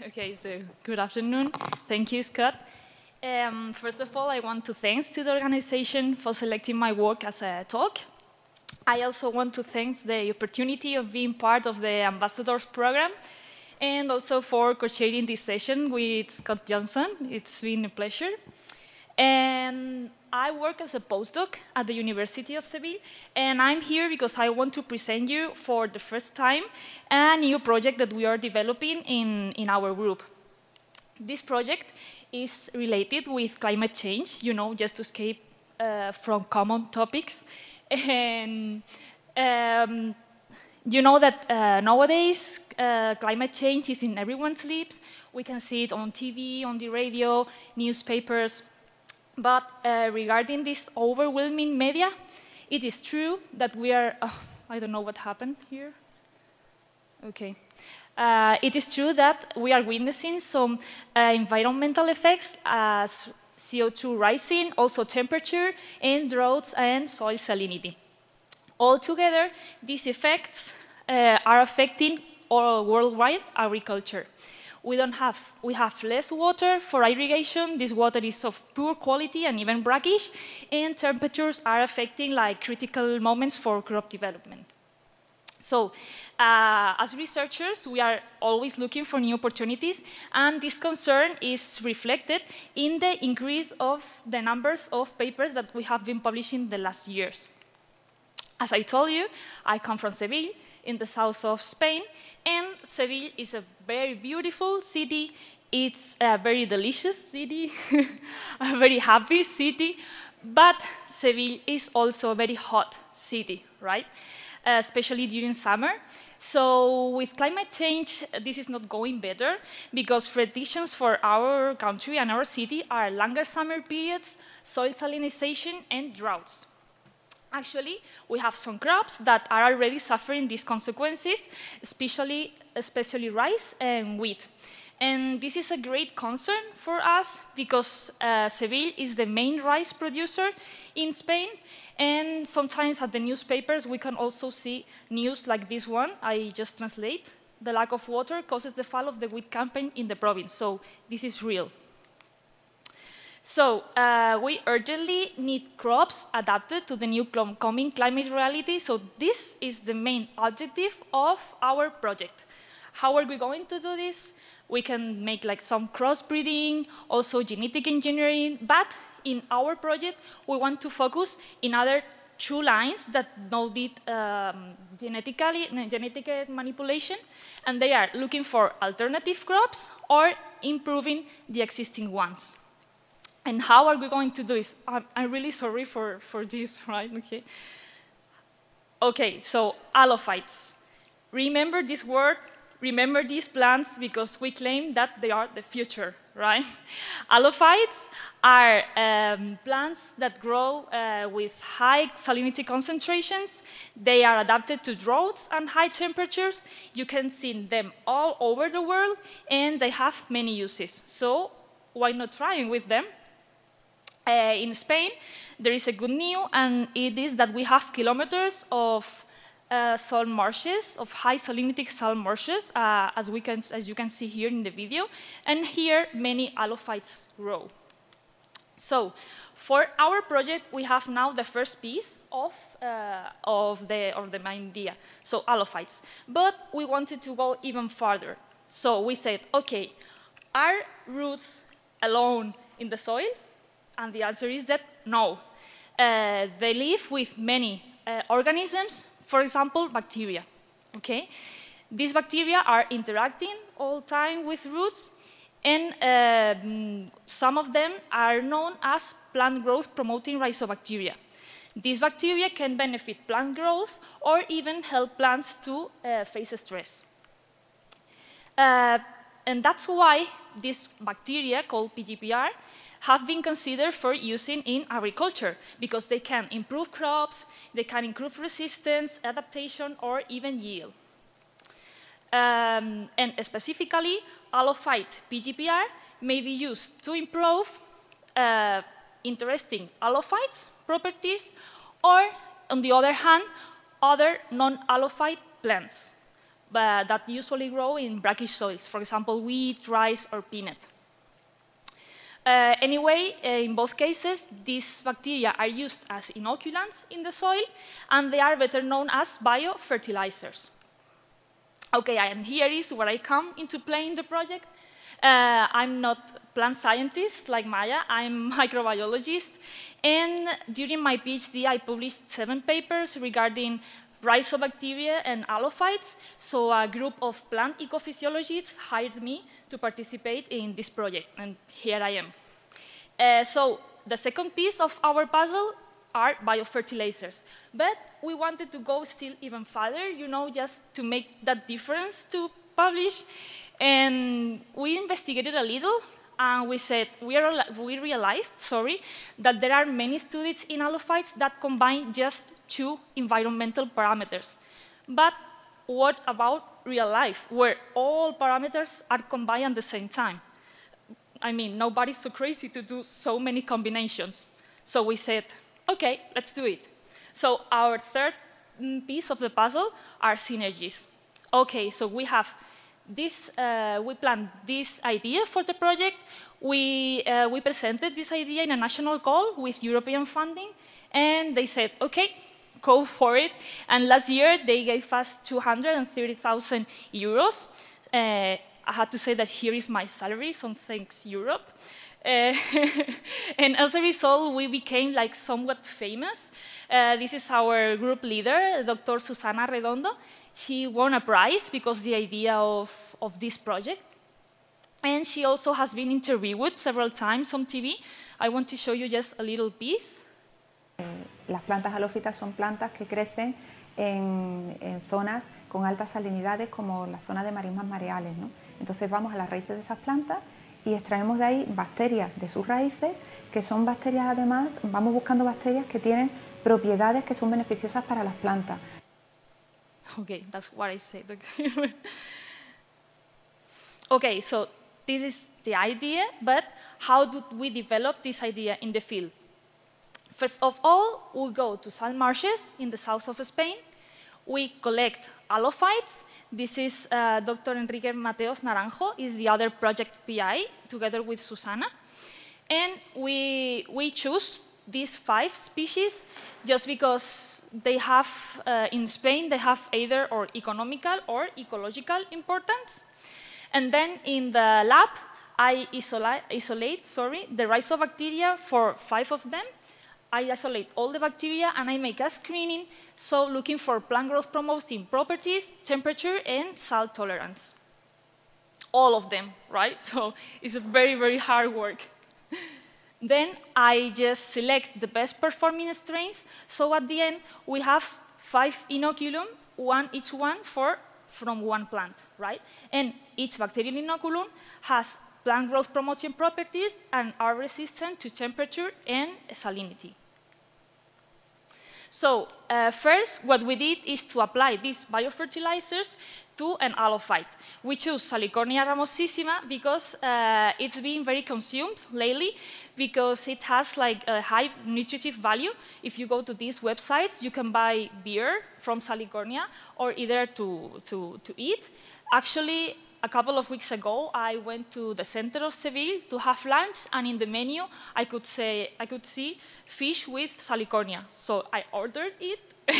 Okay, so good afternoon. Thank you, Scott. First of all, I want to thank to the organization for selecting my work as a talk. I also want to thank the opportunity of being part of the Ambassadors Program and also for co-chairing this session with Scott Johnson. It's been a pleasure. And I work as a postdoc at the University of Seville, and I'm here because I want to present you for the first time a new project that we are developing in our group. This project is related with climate change, you know, just to escape from common topics. And you know that nowadays climate change is in everyone's lips. We can see it on TV, on the radio, newspapers. But regarding this overwhelming media, it is true that we are, I don't know what happened here. Okay. It is true that we are witnessing some environmental effects as CO2 rising, also temperature, and droughts and soil salinity. Altogether, these effects are affecting all worldwide agriculture. We have less water for irrigation. This water is of poor quality and even brackish, and temperatures are affecting like critical moments for crop development. So, as researchers, we are always looking for new opportunities, and this concern is reflected in the increase of the numbers of papers that we have been publishing the last years. As I told you, I come from Seville, in the south of Spain, and Seville is a very beautiful city. It's a very delicious city, a very happy city, but Seville is also a very hot city, right? Especially during summer. So with climate change, this is not going better because predictions for our country and our city are longer summer periods, soil salinization, and droughts. Actually, we have some crops that are already suffering these consequences, especially rice and wheat. And this is a great concern for us because Seville is the main rice producer in Spain. And sometimes at the newspapers, we can also see news like this one. I just translate. The lack of water causes the fall of the wheat campaign in the province. So this is real. So we urgently need crops adapted to the new coming climate reality. So this is the main objective of our project. How are we going to do this? We can make like some crossbreeding, also genetic engineering, but in our project, we want to focus in other two lines that now did genetic manipulation, and they are looking for alternative crops or improving the existing ones. And how are we going to do this? I'm really sorry for this, right? Okay. Okay, so halophytes. Remember this word, remember these plants because we claim that they are the future, right? Halophytes are plants that grow with high salinity concentrations. They are adapted to droughts and high temperatures. You can see them all over the world, and they have many uses. So why not trying with them? In Spain, there is a good news, and it is that we have kilometers of salt marshes, of high salinity salt marshes, as you can see here in the video, and here many halophytes grow. So, for our project, we have now the first piece of the main idea, so halophytes. But we wanted to go even farther. So we said, okay, are roots alone in the soil? And the answer is that no. They live with many organisms, for example, bacteria. Okay? These bacteria are interacting all the time with roots, and some of them are known as plant growth promoting Rhizobacteria. These bacteria can benefit plant growth or even help plants to face stress. And that's why these bacteria, called PGPR, have been considered for using in agriculture because they can improve crops, they can improve resistance, adaptation, or even yield. And specifically, Halophyte PGPR may be used to improve interesting halophytes properties, or on the other hand, other non-halophyte plants. that usually grow in brackish soils, for example, wheat, rice, or peanut. Anyway, in both cases, these bacteria are used as inoculants in the soil, and they are better known as biofertilizers. Okay, and here is where I come into play in the project. I'm not plant scientist like Maya, I'm microbiologist, and during my PhD I published 7 papers regarding Rhizobacteria and Halophytes, so a group of plant ecophysiologists hired me to participate in this project, and here I am. So the second piece of our puzzle are biofertilizers, but we wanted to go still even further, you know, just to make that difference to publish, and we investigated a little, and we said, we realized, that there are many studies in halophytes that combine just 2 environmental parameters. But what about real life, where all parameters are combined at the same time? I mean, nobody's so crazy to do so many combinations. So we said, okay, let's do it. So our third piece of the puzzle are synergies. Okay, so we have this, we planned this idea for the project. We presented this idea in a national call with European funding, and they said, okay, go for it. And last year, they gave us 230,000 euros. I had to say that here is my salary, so thanks, Europe. And as a result, we became like somewhat famous. This is our group leader, Dr. Susana Redondo. She won a prize because the idea of this project. And she also has been interviewed several times on TV. I want to show you just a little piece. Las plantas halófitas son plantas que crecen en zonas con altas salinidades como la zona de marismas mareales, ¿no? Entonces vamos a las raíces de esas plantas y extraemos de ahí bacterias de sus raíces, que son bacterias además, vamos buscando bacterias que tienen propiedades que son beneficiosas para las plantas. Okay, that's what I said. Okay, so this is the idea, but how do we develop this idea in the field? First of all, we go to salt marshes in the south of Spain. We collect halophytes. This is Dr. Enrique Mateos Naranjo, is the other project PI, together with Susana. And we choose these 5 species just because they have, in Spain, they have either or economical or ecological importance. And then in the lab, I isolate the Rhizobacteria for 5 of them. I isolate all the bacteria and I make a screening, so looking for plant growth promoting properties, temperature, and salt tolerance. All of them, right? So it's a very, very hard work. Then I just select the best performing strains, so at the end we have 5 inoculum, each one from one plant, right? And each bacterial inoculum has plant growth promoting properties and are resistant to temperature and salinity. So first, what we did is to apply these biofertilizers to an halophyte. We choose Salicornia ramosissima because it's being very consumed lately, because it has like a high nutritive value. If you go to these websites, you can buy beer from Salicornia or either to eat. Actually, a couple of weeks ago, I went to the center of Seville to have lunch, and in the menu, I could see fish with Salicornia. So I ordered it,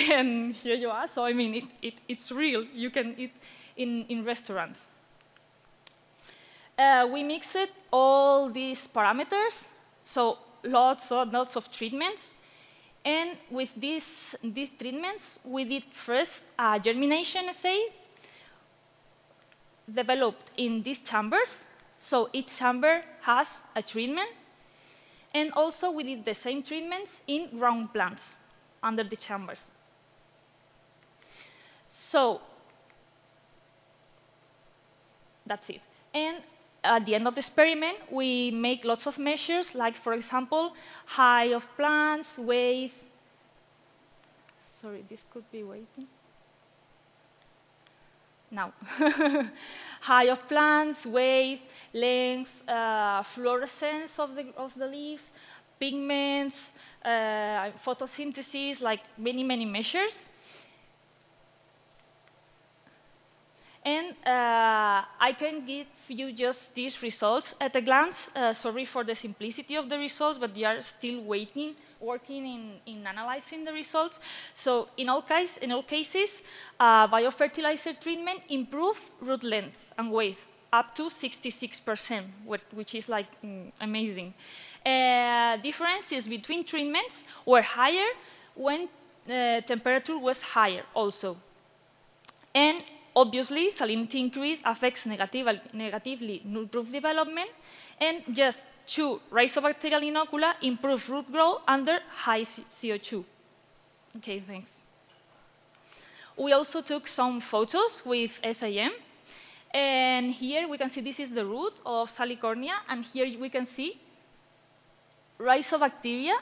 and here you are. So I mean, it's real. You can eat in restaurants. We mixed all these parameters, so lots of treatments. And with these treatments, we did first a germination assay, developed in these chambers. So each chamber has a treatment. And also we did the same treatments in ground plants under the chambers. So that's it. And at the end of the experiment, we make lots of measures, like, for example, height of plants, weight. Sorry, this could be waiting. Now, height of plants, weight, length, fluorescence of the leaves, pigments, photosynthesis, like many, many measures. I can give you just these results at a glance. Sorry for the simplicity of the results, but they are still working in analyzing the results. So in all cases, biofertilizer treatment improved root length and weight up to 66%, which is like amazing. Differences between treatments were higher when temperature was higher also. And obviously, salinity increase affects negatively root development, and just 2 rhizobacterial inocula improve root growth under high CO2. Okay, thanks. We also took some photos with SIM, and here we can see this is the root of Salicornia, and here we can see Rhizobacteria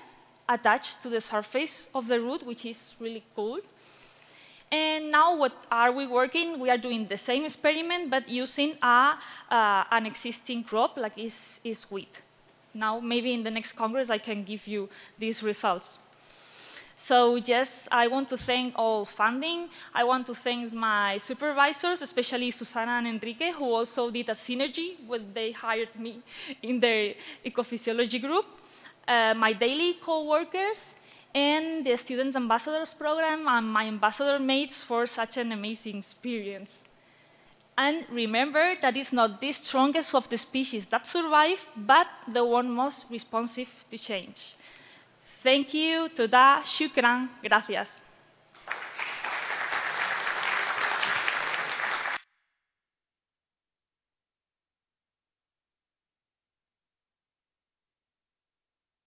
attached to the surface of the root, which is really cool. And now what are we working? We are doing the same experiment, but using an existing crop like is wheat. Now, maybe in the next Congress, I can give you these results. So yes, I want to thank all funding. I want to thank my supervisors, especially Susana and Enrique, who also did a synergy when they hired me in their ecophysiology group. My daily co-workers, and the Student Ambassadors Program, and my ambassador mates for such an amazing experience. And remember that it's not the strongest of the species that survive, but the one most responsive to change. Thank you, toda, shukran, gracias.